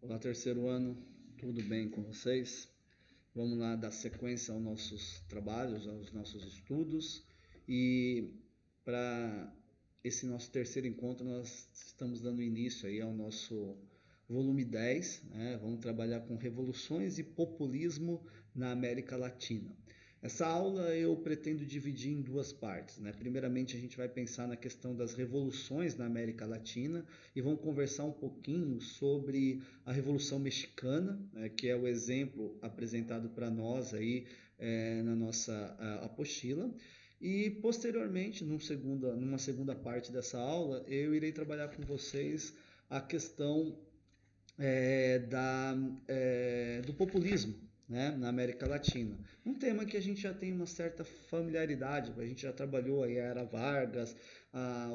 Olá, terceiro ano, tudo bem com vocês? Vamos lá dar sequência aos nossos trabalhos, aos nossos estudos e para esse nosso terceiro encontro nós estamos dando início aí ao nosso volume 10, né? Vamos trabalhar com revoluções e populismo na América Latina. Essa aula eu pretendo dividir em duas partes, né? Primeiramente a gente vai pensar na questão das revoluções na América Latina e vamos conversar um pouquinho sobre a Revolução Mexicana, né, que é o exemplo apresentado para nós aí na nossa apostila. E posteriormente, numa segunda parte dessa aula, eu irei trabalhar com vocês a questão do populismo, né, na América Latina. Um tema que a gente já tem uma certa familiaridade, a gente já trabalhou aí a Era Vargas,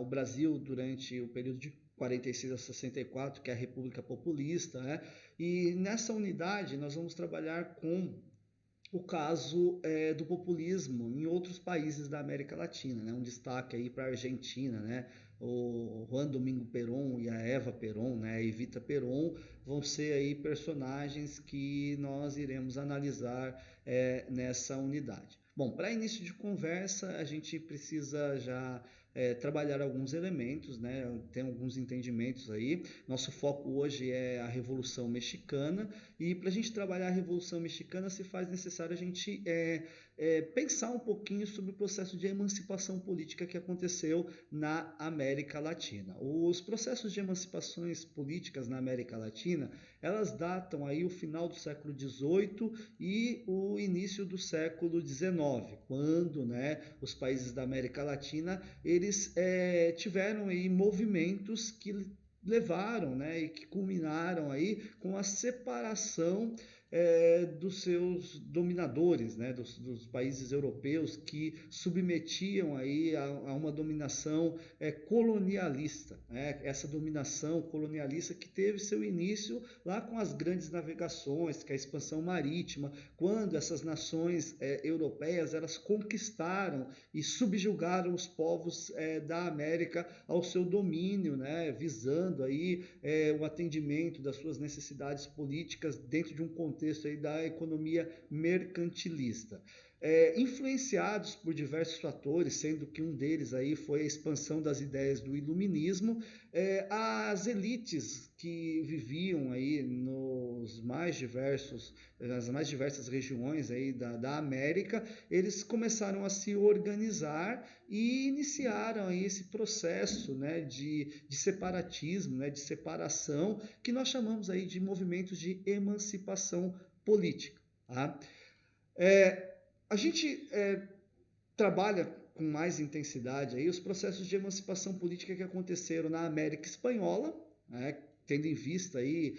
o Brasil durante o período de 46 a 64, que é a República Populista, né? E nessa unidade nós vamos trabalhar com o caso do populismo em outros países da América Latina, né? Um destaque aí para a Argentina, né? O Juan Domingo Perón e a Eva Perón, né? A Evita Perón vão ser aí personagens que nós iremos analisar nessa unidade. Bom, para início de conversa, a gente precisa já trabalhar alguns elementos, né? Tem alguns entendimentos aí. Nosso foco hoje é a Revolução Mexicana e para a gente trabalhar a Revolução Mexicana se faz necessário a gente pensar um pouquinho sobre o processo de emancipação política que aconteceu na América Latina. Os processos de emancipações políticas na América Latina, elas datam aí o final do século XVIII e o início do século XIX, quando, né, os países da América Latina eles tiveram aí movimentos que levaram, né, e que culminaram aí com a separação dos seus dominadores, né, dos países europeus que submetiam aí a uma dominação colonialista, né, essa dominação colonialista que teve seu início lá com as grandes navegações, que é a expansão marítima, quando essas nações europeias elas conquistaram e subjugaram os povos da América ao seu domínio, né, visando aí o atendimento das suas necessidades políticas dentro de um contexto aí da economia mercantilista. Influenciados por diversos fatores, sendo que um deles aí foi a expansão das ideias do iluminismo, as elites que viviam aí nas mais diversas regiões aí da América, eles começaram a se organizar e iniciaram aí esse processo, né, de separatismo, né, de separação, que nós chamamos aí de movimentos de emancipação política. Tá? A gente trabalha com mais intensidade aí os processos de emancipação política que aconteceram na América Espanhola, né, tendo em vista aí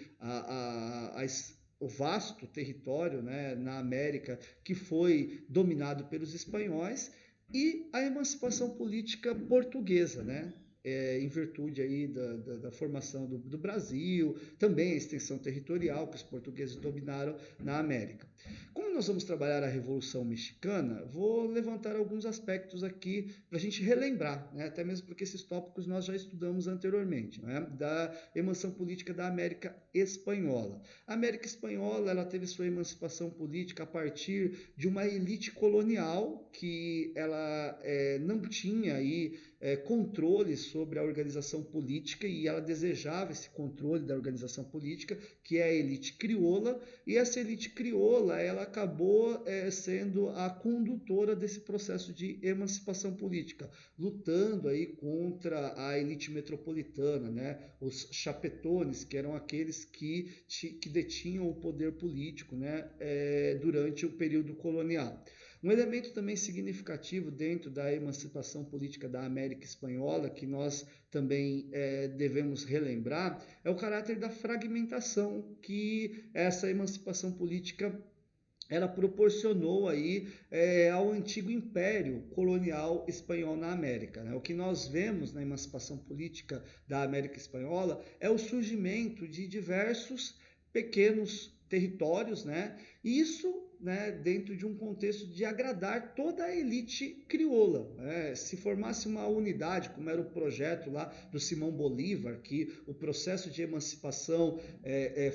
o vasto território, né, na América que foi dominado pelos espanhóis, e a emancipação política portuguesa, né? Em virtude aí da formação do Brasil, também a extensão territorial que os portugueses dominaram na América. Como nós vamos trabalhar a Revolução Mexicana, vou levantar alguns aspectos aqui para a gente relembrar, né? Até mesmo porque esses tópicos nós já estudamos anteriormente, né? Da emancipação política da América Espanhola. A América Espanhola ela teve sua emancipação política a partir de uma elite colonial que ela não tinha aí controle sobre a organização política e ela desejava esse controle da organização política, que é a elite crioula, e essa elite crioula ela acabou sendo a condutora desse processo de emancipação política, lutando aí contra a elite metropolitana, né? Os chapetones, que eram aqueles que detinham o poder político, né? Durante o período colonial. Um elemento também significativo dentro da emancipação política da América Espanhola, que nós também devemos relembrar, é o caráter da fragmentação que essa emancipação política ela proporcionou aí ao antigo império colonial espanhol na América, né? O que nós vemos na emancipação política da América Espanhola é o surgimento de diversos pequenos territórios, né? Isso, né, dentro de um contexto de agradar toda a elite crioula. Né? Se formasse uma unidade, como era o projeto lá do Simão Bolívar, que o processo de emancipação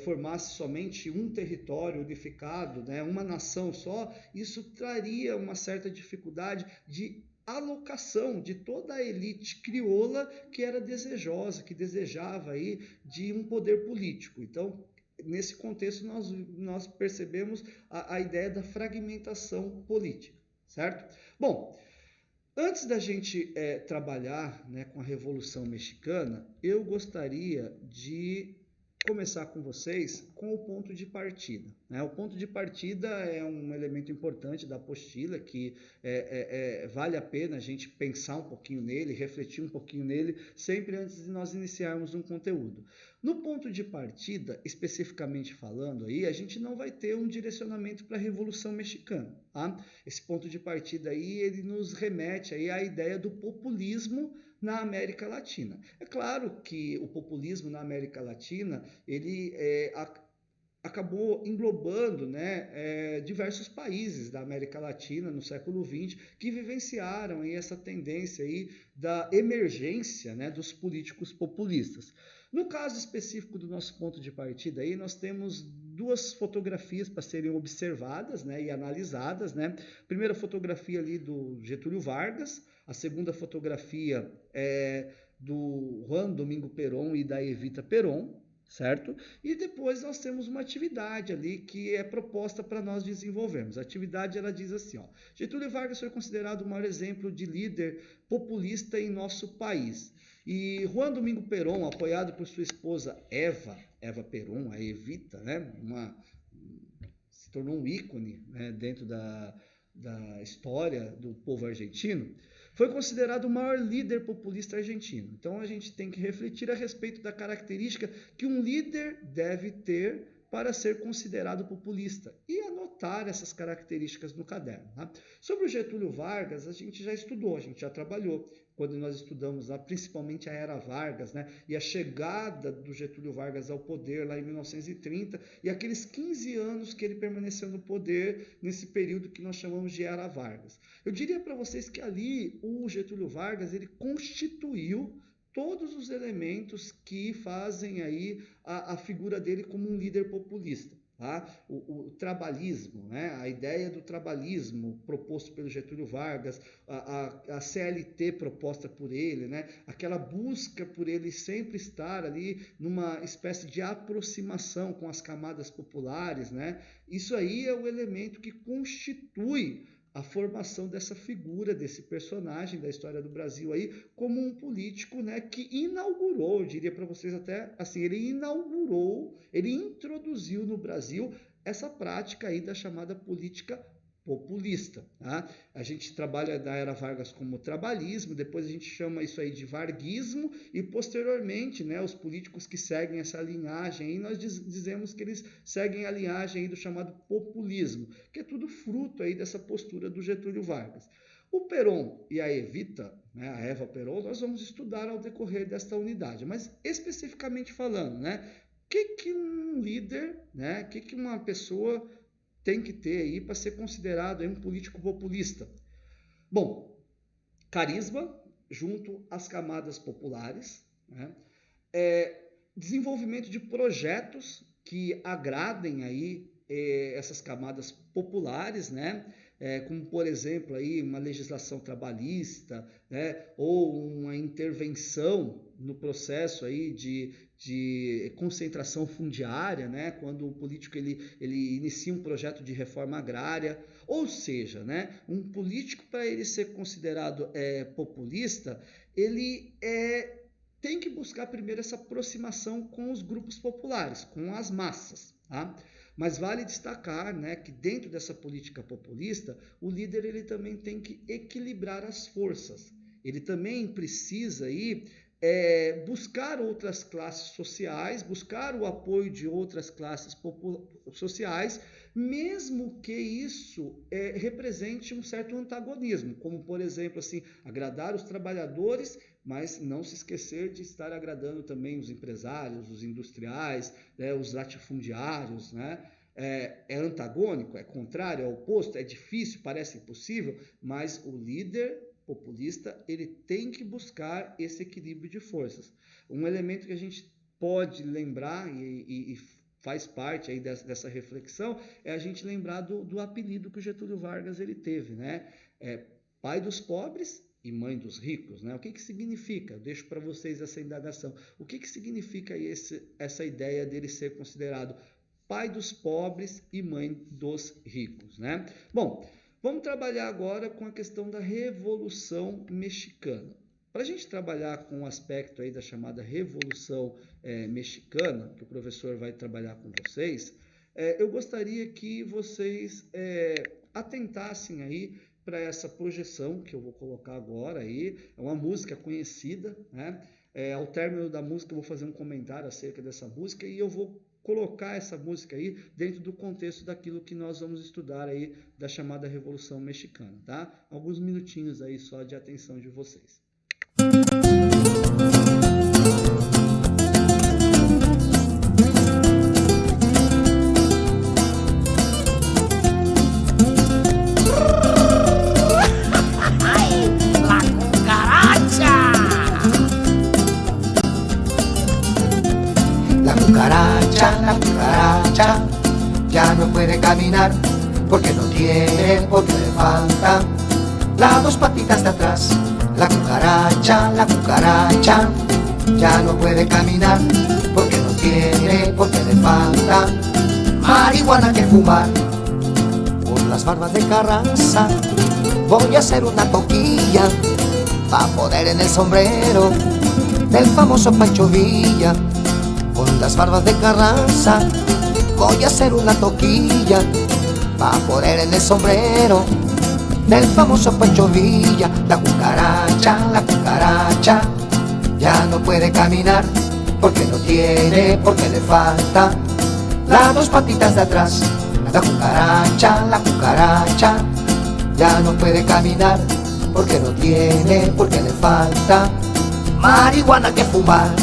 formasse somente um território unificado, né, uma nação só, isso traria uma certa dificuldade de alocação de toda a elite crioula que era desejosa, que desejava aí de um poder político. Então, nesse contexto, nós percebemos a ideia da fragmentação política, certo? Bom, antes da gente trabalhar, né, com a Revolução Mexicana, eu gostaria de começar com vocês com o ponto de partida. Né? O ponto de partida é um elemento importante da apostila que vale a pena a gente pensar um pouquinho nele, refletir um pouquinho nele, sempre antes de nós iniciarmos um conteúdo. No ponto de partida, especificamente falando, aí, a gente não vai ter um direcionamento para a Revolução Mexicana. Tá? Esse ponto de partida aí, ele nos remete aí à ideia do populismo na América Latina. É claro que o populismo na América Latina, ele acabou englobando, né, diversos países da América Latina no século XX que vivenciaram aí essa tendência aí da emergência, né, dos políticos populistas. No caso específico do nosso ponto de partida, aí, nós temos duas fotografias para serem observadas, né, e analisadas. Né? Primeira fotografia ali do Getúlio Vargas, a segunda fotografia é do Juan Domingo Perón e da Evita Perón, certo? E depois nós temos uma atividade ali que é proposta para nós desenvolvermos. A atividade, ela diz assim, ó: Getúlio Vargas foi considerado o maior exemplo de líder populista em nosso país. E Juan Domingo Perón, apoiado por sua esposa Eva Perón, a Evita, né? Se tornou um ícone, né, dentro da história do povo argentino, foi considerado o maior líder populista argentino. Então a gente tem que refletir a respeito da característica que um líder deve ter para ser considerado populista e anotar essas características no caderno. Tá? Sobre o Getúlio Vargas, a gente já estudou, a gente já trabalhou, quando nós estudamos lá, principalmente a Era Vargas, né, e a chegada do Getúlio Vargas ao poder lá em 1930 e aqueles 15 anos que ele permaneceu no poder nesse período que nós chamamos de Era Vargas. Eu diria para vocês que ali o Getúlio Vargas, ele constituiu todos os elementos que fazem aí a figura dele como um líder populista. Tá? O trabalhismo, né? A ideia do trabalhismo proposto pelo Getúlio Vargas, a CLT proposta por ele, né? Aquela busca por ele sempre estar ali numa espécie de aproximação com as camadas populares, né? Isso aí é o elemento que constitui a formação dessa figura, desse personagem da história do Brasil aí, como um político, né, que inaugurou, eu diria para vocês até assim, ele introduziu no Brasil essa prática aí da chamada política populista. Tá? A gente trabalha da Era Vargas como trabalhismo, depois a gente chama isso aí de varguismo e posteriormente, né, os políticos que seguem essa linhagem aí, nós dizemos que eles seguem a linhagem aí do chamado populismo, que é tudo fruto aí dessa postura do Getúlio Vargas. O Perón e a Evita, né, a Eva Perón, nós vamos estudar ao decorrer desta unidade, mas especificamente falando, né, o que um líder, né, o que uma pessoa tem que ter aí para ser considerado aí um político populista? Bom, carisma junto às camadas populares, né? Desenvolvimento de projetos que agradem aí essas camadas populares, né? Como por exemplo aí uma legislação trabalhista, né? Ou uma intervenção no processo aí de concentração fundiária, né? Quando o político ele inicia um projeto de reforma agrária, ou seja, né? Um político, para ele ser considerado populista, ele tem que buscar primeiro essa aproximação com os grupos populares, com as massas, tá? Mas vale destacar, né, que dentro dessa política populista, o líder ele também tem que equilibrar as forças. Ele também precisa aí, buscar outras classes sociais, buscar o apoio de outras classes sociais, mesmo que isso represente um certo antagonismo, como por exemplo assim, agradar os trabalhadores mas não se esquecer de estar agradando também os empresários, os industriais, né, os latifundiários, né? É antagônico, é contrário, é oposto, é difícil, parece impossível, mas o líder populista ele tem que buscar esse equilíbrio de forças. Um elemento que a gente pode lembrar e faz parte aí dessa reflexão é a gente lembrar do apelido que o Getúlio Vargas ele teve, né? Pai dos pobres e mãe dos ricos, né? O que significa? Eu deixo para vocês essa indagação. O que significa essa ideia dele ser considerado pai dos pobres e mãe dos ricos, né? Bom, vamos trabalhar agora com a questão da Revolução Mexicana. Para a gente trabalhar com o aspecto aí da chamada Revolução Mexicana, que o professor vai trabalhar com vocês, eu gostaria que vocês atentassem aí para essa projeção que eu vou colocar agora aí. É uma música conhecida, né? Ao término da música eu vou fazer um comentário acerca dessa música e eu vou colocar essa música aí dentro do contexto daquilo que nós vamos estudar aí da chamada Revolução Mexicana, tá? Alguns minutinhos aí só de atenção de vocês. La cucaracha ya no puede caminar porque no tiene, porque le faltan las dos patitas de atrás. La cucaracha ya no puede caminar porque no tiene, porque le falta marihuana que fumar. Con las barbas de Carranza voy a hacer una toquilla pa' poner en el sombrero del famoso Pancho Villa. Con las barbas de Carranza voy a hacer una toquilla pa' poner en el sombrero del famoso Pancho Villa. La cucaracha ya no puede caminar porque no tiene, porque le falta las dos patitas de atrás. La cucaracha ya no puede caminar porque no tiene, porque le falta marihuana que fumar.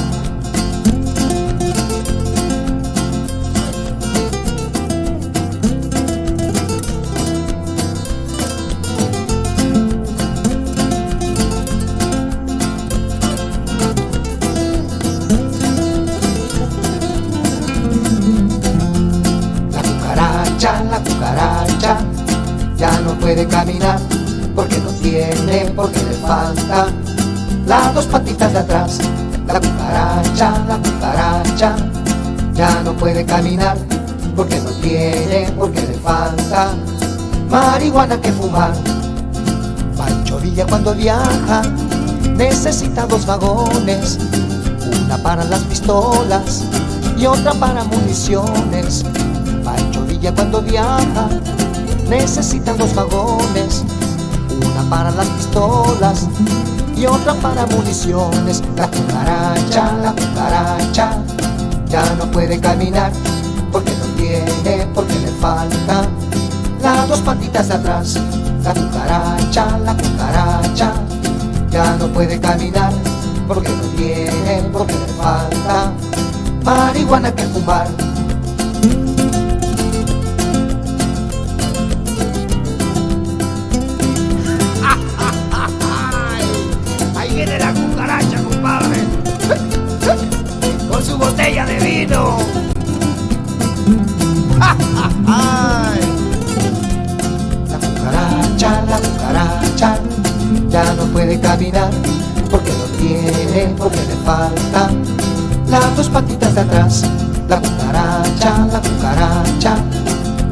La cucaracha ya no puede caminar porque no tiene, porque le falta las dos patitas de atrás. La cucaracha ya no puede caminar porque no tiene, porque le falta marihuana que fumar. Pancho Villa cuando viaja necesita dos vagones, una para las pistolas y otra para municiones. Pancho Villa cuando viaja necesita dos vagones, una para las pistolas y otra para municiones. La cucaracha ya no puede caminar porque no tiene, porque le falta las dos patitas de atrás. La cucaracha ya no puede caminar porque no tiene, porque le falta marihuana que fumar. Viene la cucaracha, compadre, con su botella de vino. La cucaracha ya no puede caminar porque no tiene, porque le falta las dos patitas de atrás. La cucaracha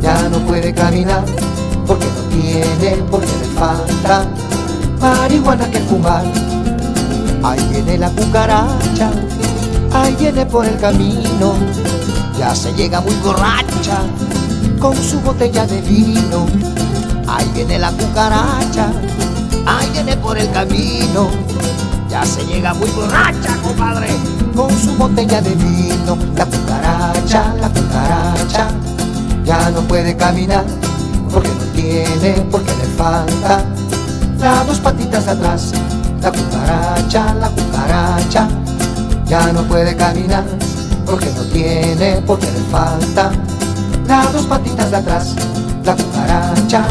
ya no puede caminar porque no tiene, porque le falta marihuana que fumar. Ahí viene la cucaracha, ahí viene por el camino, ya se llega muy borracha con su botella de vino. Ahí viene la cucaracha, ahí viene por el camino, ya se llega muy borracha, compadre, con su botella de vino. La cucaracha ya no puede caminar porque no tiene, porque le falta las dos patitas de atrás. la cucaracha, ya no puede caminar porque no tiene, porque le falta las dos patitas de atrás. La cucaracha,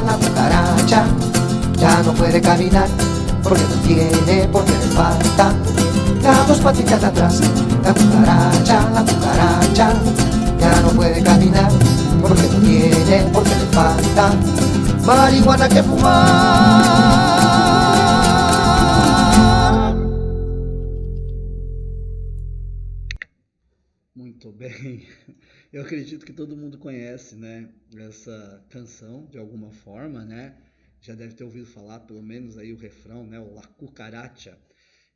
ya no puede caminar porque no tiene, porque le falta las dos patitas de atrás. La cucaracha, ya no puede caminar porque no tiene, porque le falta marihuana que fumar. Muito bem. Eu acredito que todo mundo conhece, né, essa canção de alguma forma, né? Já deve ter ouvido falar, pelo menos aí o refrão, né, o La Cucaracha.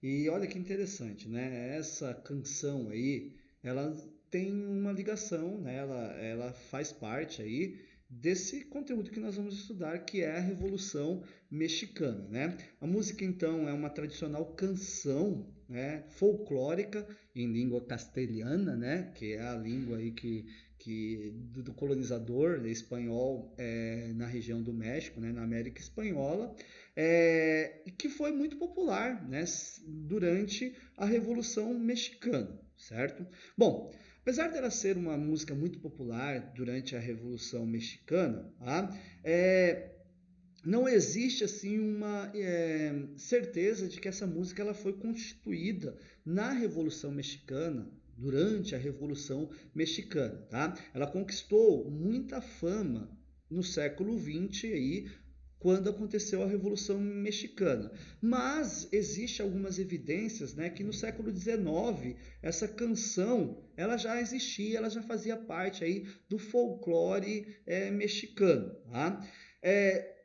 E olha que interessante, né? Essa canção aí, ela tem uma ligação, né? Ela faz parte aí desse conteúdo que nós vamos estudar, que é a Revolução Mexicana, né? A música então é uma tradicional canção, né, folclórica em língua castelhana, né, que é a língua aí do colonizador espanhol na região do México, né, na América Espanhola, e que foi muito popular, né, durante a Revolução Mexicana, certo? Bom, apesar dela ser uma música muito popular durante a Revolução Mexicana, tá? Não existe assim uma certeza de que essa música ela foi constituída na Revolução Mexicana, durante a Revolução Mexicana, tá? Ela conquistou muita fama no século XX aí, quando aconteceu a Revolução Mexicana. Mas existe algumas evidências, né, que no século XIX essa canção ela já existia, ela já fazia parte aí do folclore mexicano, tá?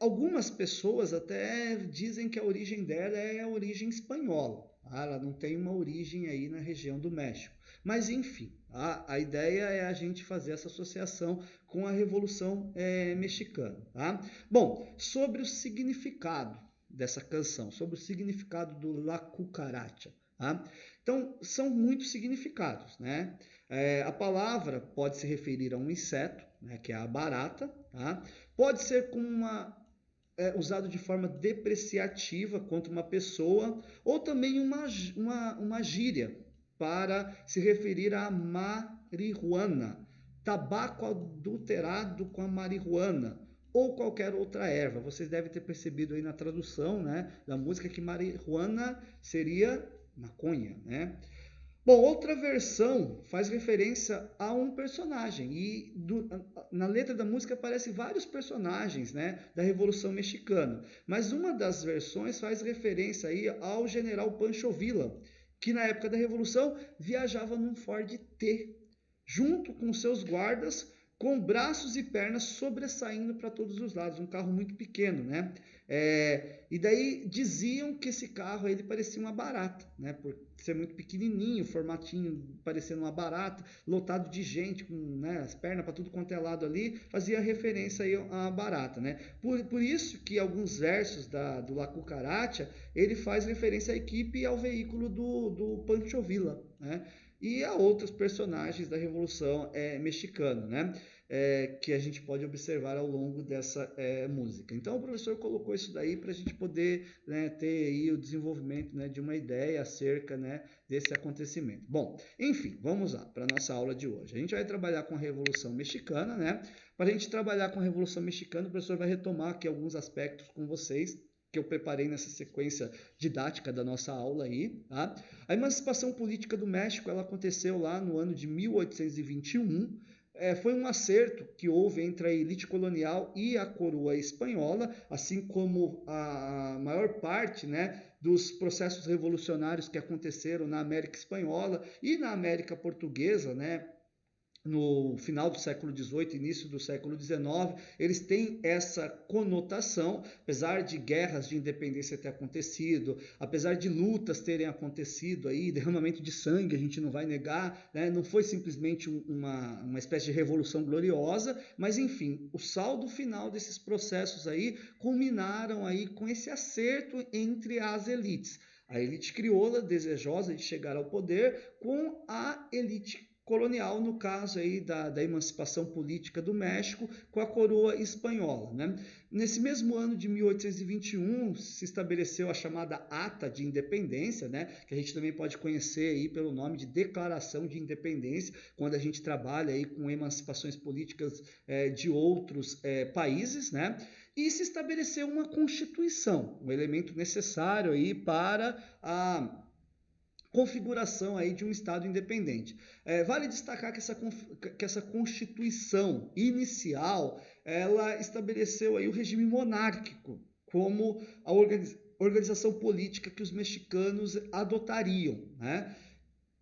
Algumas pessoas até dizem que a origem dela é a origem espanhola, tá? Ela não tem uma origem aí na região do México. Mas enfim, a ideia é a gente fazer essa associação com a Revolução Mexicana. Tá? Bom, sobre o significado dessa canção, sobre o significado do La Cucaracha. Tá? Então, são muitos significados, né? A palavra pode se referir a um inseto, né, que é a barata, tá? Pode ser usado de forma depreciativa contra uma pessoa, ou também uma gíria para se referir à marihuana, tabaco adulterado com a marihuana, ou qualquer outra erva. Vocês devem ter percebido aí na tradução, né, da música que marihuana seria maconha, né? Bom, outra versão faz referência a um personagem e na letra da música aparecem vários personagens, né, da Revolução Mexicana, mas uma das versões faz referência aí ao general Pancho Villa, que na época da Revolução viajava num Ford T, junto com seus guardas, com braços e pernas sobressaindo para todos os lados, um carro muito pequeno, né? E daí diziam que esse carro ele parecia uma barata, né? Por ser muito pequenininho, formatinho parecendo uma barata, lotado de gente, com, né, as pernas para tudo quanto é lado ali, fazia referência aí a barata, né? Por isso que alguns versos do La Cucaracha, ele faz referência à equipe e ao veículo do Pancho Villa, né? E a outros personagens da Revolução Mexicana, né? Que a gente pode observar ao longo dessa música. Então o professor colocou isso daí para a gente poder, né, ter aí o desenvolvimento, né, de uma ideia acerca, né, desse acontecimento. Bom, enfim, vamos lá para a nossa aula de hoje. A gente vai trabalhar com a Revolução Mexicana, né? Para a gente trabalhar com a Revolução Mexicana, o professor vai retomar aqui alguns aspectos com vocês que eu preparei nessa sequência didática da nossa aula aí, tá? A emancipação política do México, ela aconteceu lá no ano de 1821, foi um acerto que houve entre a elite colonial e a coroa espanhola, assim como a maior parte, né, dos processos revolucionários que aconteceram na América Espanhola e na América Portuguesa, né, no final do século XVIII, início do século XIX, eles têm essa conotação, apesar de guerras de independência ter acontecido, apesar de lutas terem acontecido aí, derramamento de sangue, a gente não vai negar, né? Não foi simplesmente uma espécie de revolução gloriosa, mas enfim, o saldo final desses processos aí culminaram aí com esse acerto entre as elites. A elite crioula, desejosa de chegar ao poder, com a elite colonial, no caso aí da emancipação política do México com a coroa espanhola, né? Nesse mesmo ano de 1821 se estabeleceu a chamada Ata de Independência, né? Que a gente também pode conhecer aí pelo nome de Declaração de Independência, quando a gente trabalha aí com emancipações políticas de outros países, né? E se estabeleceu uma Constituição, um elemento necessário aí para a configuração aí de um Estado independente. Vale destacar que essa Constituição inicial, ela estabeleceu aí o regime monárquico como a organização política que os mexicanos adotariam, né?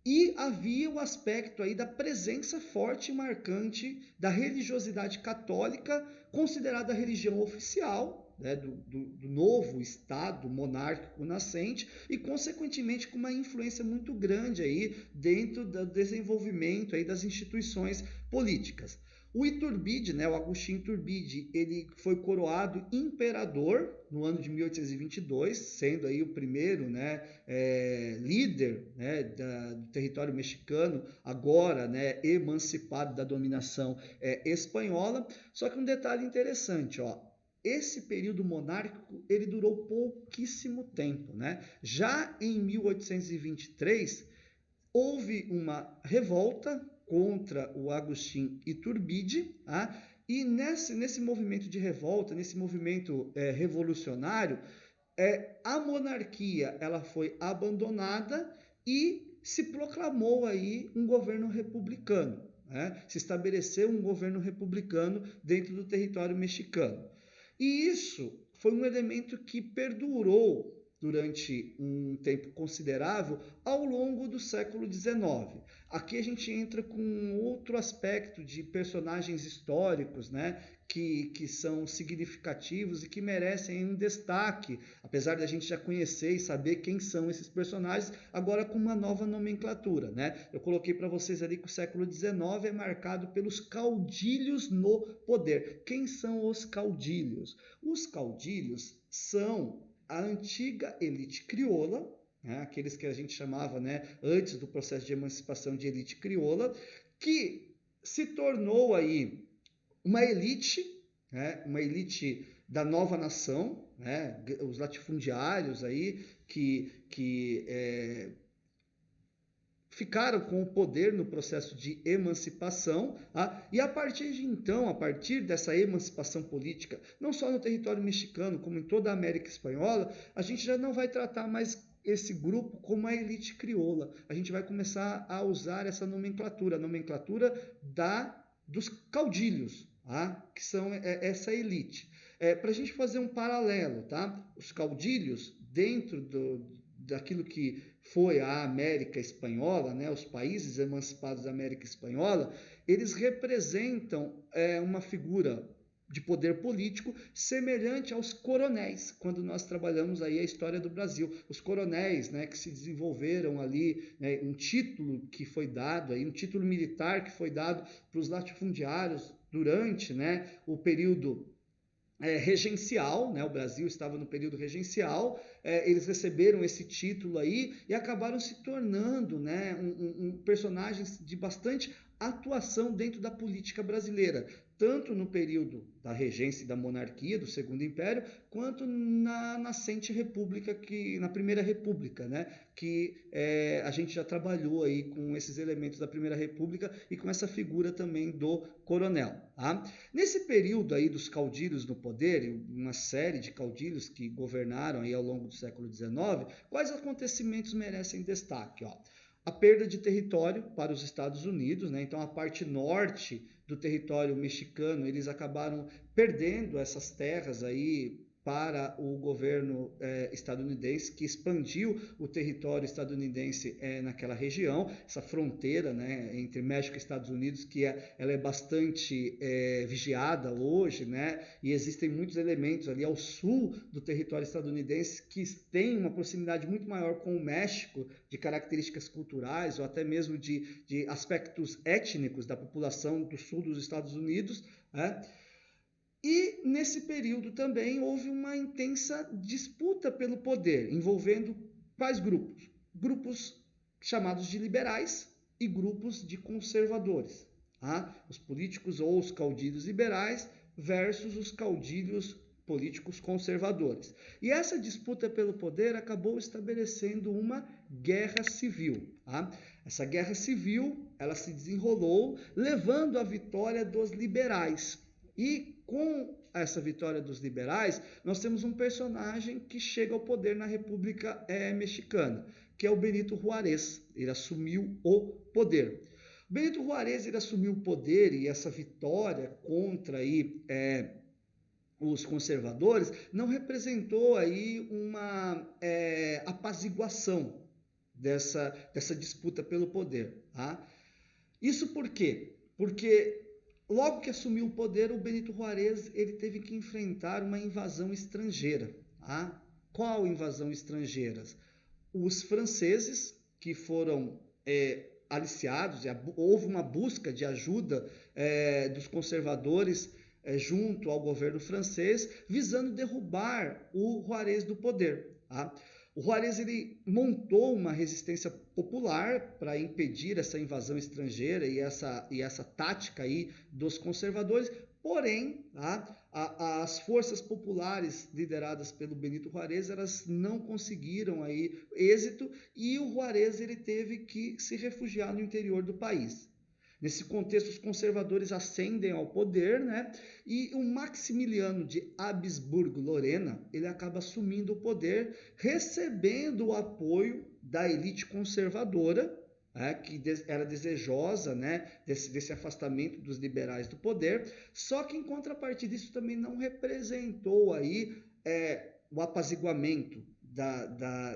E havia o aspecto aí da presença forte e marcante da religiosidade católica, considerada a religião oficial, né, do novo Estado monárquico nascente e, consequentemente, com uma influência muito grande aí dentro do desenvolvimento aí das instituições políticas. O Iturbide, né, o Agustín Iturbide, ele foi coroado imperador no ano de 1822, sendo aí o primeiro, né, líder, né, do território mexicano, agora, né, emancipado da dominação espanhola. Só que um detalhe interessante, ó, esse período monárquico ele durou pouquíssimo tempo, né? Já em 1823 houve uma revolta contra o Agustín Iturbide, tá? E nesse movimento de revolta, nesse movimento revolucionário, a monarquia ela foi abandonada e se proclamou aí um governo republicano, né? Se estabeleceu um governo republicano dentro do território mexicano. E isso foi um elemento que perdurou durante um tempo considerável ao longo do século XIX. Aqui a gente entra com outro aspecto de personagens históricos, né, que são significativos e que merecem um destaque, apesar de a gente já conhecer e saber quem são esses personagens, agora com uma nova nomenclatura, né? Eu coloquei para vocês ali que o século XIX é marcado pelos caudilhos no poder. Quem são os caudilhos? Os caudilhos são a antiga elite crioula, né, aqueles que a gente chamava, né, antes do processo de emancipação de elite crioula, que se tornou aí uma elite, né, uma elite da nova nação, né, os latifundiários aí que ficaram com o poder no processo de emancipação, tá? E a partir de então, a partir dessa emancipação política, não só no território mexicano, como em toda a América Espanhola, a gente já não vai tratar mais esse grupo como a elite crioula. A gente vai começar a usar essa nomenclatura, a nomenclatura dos caudilhos, tá? Que são essa elite. Para a gente fazer um paralelo, tá? Os caudilhos, dentro daquilo que foi a América Espanhola, né, os países emancipados da América Espanhola, eles representam uma figura de poder político semelhante aos coronéis, quando nós trabalhamos aí a história do Brasil. Os coronéis, né, que se desenvolveram ali, né, um título que foi dado, aí, um título militar que foi dado para os latifundiários durante, né, o período regencial, né? O Brasil estava no período regencial, eles receberam esse título aí e acabaram se tornando, né, personagens de bastante atuação dentro da política brasileira, tanto no período da regência e da monarquia, do Segundo Império, quanto na nascente república, na Primeira República, né? Que a gente já trabalhou aí com esses elementos da Primeira República e com essa figura também do coronel. Tá? Nesse período aí dos caudilhos no poder, uma série de caudilhos que governaram aí ao longo do século XIX, quais acontecimentos merecem destaque? Ó? A perda de território para os Estados Unidos, né? Então a parte norte do território mexicano, eles acabaram perdendo essas terras aí para o governo estadunidense, que expandiu o território estadunidense naquela região, essa fronteira, né, entre México e Estados Unidos, que ela é bastante vigiada hoje, né, e existem muitos elementos ali ao sul do território estadunidense que têm uma proximidade muito maior com o México, de características culturais ou até mesmo de aspectos étnicos da população do sul dos Estados Unidos, né? E nesse período também houve uma intensa disputa pelo poder, envolvendo quais grupos? Grupos chamados de liberais, e grupos de conservadores. Tá? Os políticos ou os caudilhos liberais versus os caudilhos políticos conservadores. E essa disputa pelo poder acabou estabelecendo uma guerra civil. Tá? Essa guerra civil, ela se desenrolou levando à vitória dos liberais. E com essa vitória dos liberais, nós temos um personagem que chega ao poder na República Mexicana, que é o Benito Juárez. Ele assumiu o poder. O Benito Juárez ele assumiu o poder e essa vitória contra aí, os conservadores não representou aí uma apaziguação dessa disputa pelo poder. Tá? Isso por quê? Porque logo que assumiu o poder, o Benito Juárez ele teve que enfrentar uma invasão estrangeira. Tá? Qual invasão estrangeira? Os franceses, que foram aliciados, houve uma busca de ajuda dos conservadores junto ao governo francês, visando derrubar o Juárez do poder. Tá? O Juárez ele montou uma resistência popular para impedir essa invasão estrangeira e essa tática aí dos conservadores, porém, tá? As forças populares lideradas pelo Benito Juárez, elas não conseguiram aí êxito e o Juárez ele teve que se refugiar no interior do país. Nesse contexto, os conservadores ascendem ao poder, né? E o Maximiliano de Habsburgo-Lorena, ele acaba assumindo o poder, recebendo o apoio da elite conservadora, que era desejosa, né, desse afastamento dos liberais do poder, só que em contrapartida isso também não representou aí o apaziguamento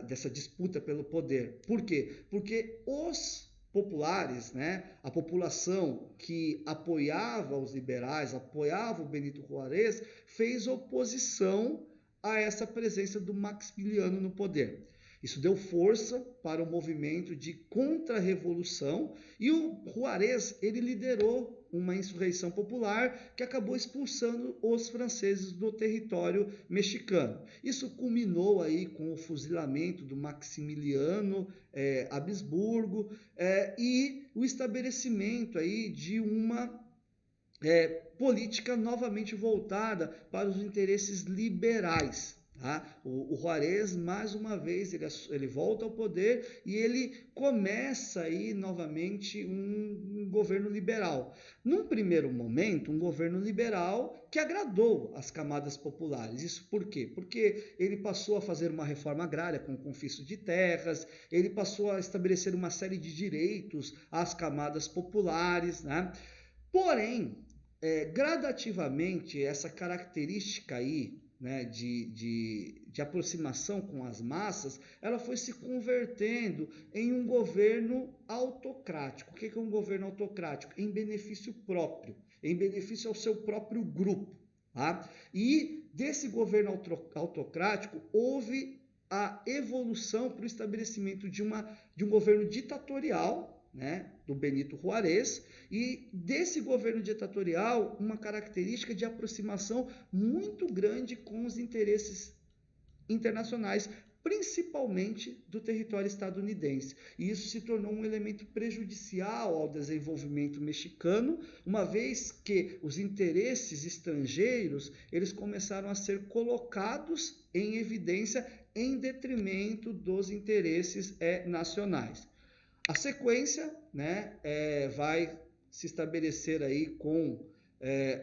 dessa disputa pelo poder. Por quê? Porque os populares, né, a população que apoiava os liberais, apoiava o Benito Juárez, fez oposição a essa presença do Maximiliano no poder. Isso deu força para o movimento de contra-revolução e o Juárez ele liderou uma insurreição popular que acabou expulsando os franceses do território mexicano. Isso culminou aí com o fuzilamento do Maximiliano Habsburgo e o estabelecimento aí de uma política novamente voltada para os interesses liberais. Tá? O Juárez, mais uma vez, ele volta ao poder e ele começa aí novamente um governo liberal. Num primeiro momento, um governo liberal que agradou as camadas populares. Isso por quê? Porque ele passou a fazer uma reforma agrária com o confisco de terras, ele passou a estabelecer uma série de direitos às camadas populares, né? Porém, gradativamente, essa característica aí, né, de aproximação com as massas, ela foi se convertendo em um governo autocrático. O que é um governo autocrático? Em benefício próprio, em benefício ao seu próprio grupo. Tá? E desse governo autocrático houve a evolução para o estabelecimento de um governo ditatorial, né, do Benito Juárez, e desse governo ditatorial uma característica de aproximação muito grande com os interesses internacionais, principalmente do território estadunidense. E isso se tornou um elemento prejudicial ao desenvolvimento mexicano, uma vez que os interesses estrangeiros eles começaram a ser colocados em evidência em detrimento dos interesses nacionais. A sequência, né, vai se estabelecer aí com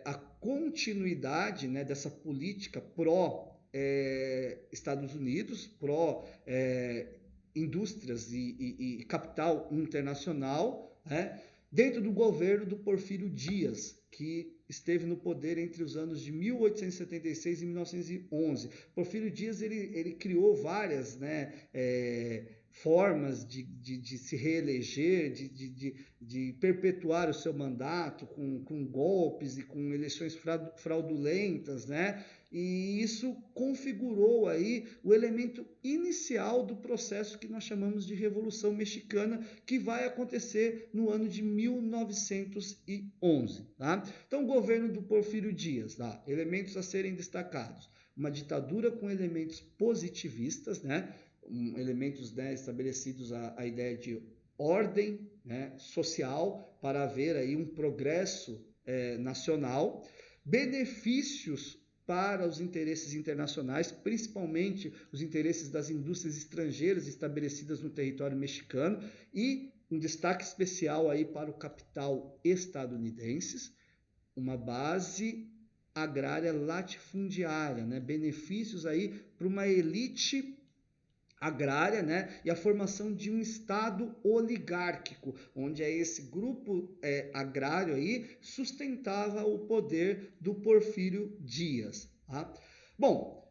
a continuidade, né, dessa política pró-Estados Unidos, pró-indústrias e capital internacional, né, dentro do governo do Porfírio Dias, que esteve no poder entre os anos de 1876 e 1911. Porfírio Dias ele criou várias, né, formas de se reeleger, de perpetuar o seu mandato com golpes e com eleições fraudulentas, né? E isso configurou aí o elemento inicial do processo que nós chamamos de Revolução Mexicana, que vai acontecer no ano de 1911. Tá? Então, o governo do Porfírio Dias, tá? Elementos a serem destacados. Uma ditadura com elementos positivistas, né? Elementos, né, estabelecidos a ideia de ordem, né, social para haver aí um progresso nacional, benefícios para os interesses internacionais, principalmente os interesses das indústrias estrangeiras estabelecidas no território mexicano e um destaque especial aí para o capital estadunidense, uma base agrária latifundiária, né? Benefícios aí para uma elite agrária, né? E a formação de um estado oligárquico, onde esse grupo agrário aí sustentava o poder do Porfírio Dias. Tá? Bom,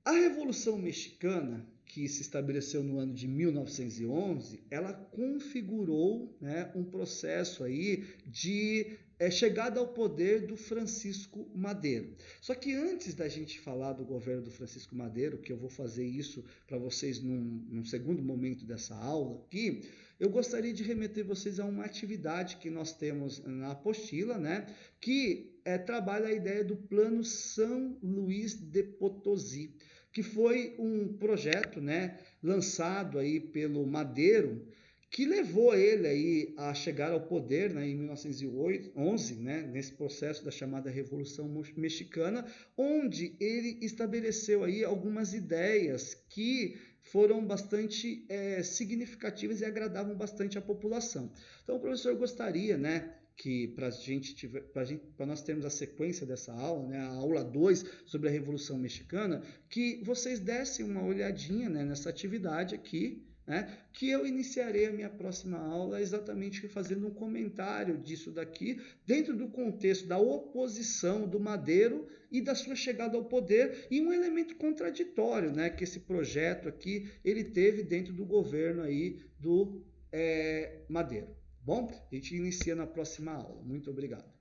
a Revolução Mexicana, que se estabeleceu no ano de 1911, ela configurou, né, um processo aí de chegada ao poder do Francisco Madero. Só que antes da gente falar do governo do Francisco Madero, que eu vou fazer isso para vocês num segundo momento dessa aula aqui, eu gostaria de remeter vocês a uma atividade que nós temos na apostila, né, que trabalha a ideia do Plano São Luís de Potosí, que foi um projeto, né, lançado aí pelo Madero, que levou ele aí a chegar ao poder, né, em 1911, né, nesse processo da chamada Revolução Mexicana, onde ele estabeleceu aí algumas ideias que foram bastante significativas e agradavam bastante a população. Então, o professor gostaria, né, que para nós termos a sequência dessa aula, né, a aula 2 sobre a Revolução Mexicana, que vocês dessem uma olhadinha, né, nessa atividade aqui, né, que eu iniciarei a minha próxima aula exatamente fazendo um comentário disso daqui, dentro do contexto da oposição do Madero e da sua chegada ao poder, e um elemento contraditório, né, que esse projeto aqui ele teve dentro do governo aí do Madero. Bom, a gente inicia na próxima aula. Muito obrigado.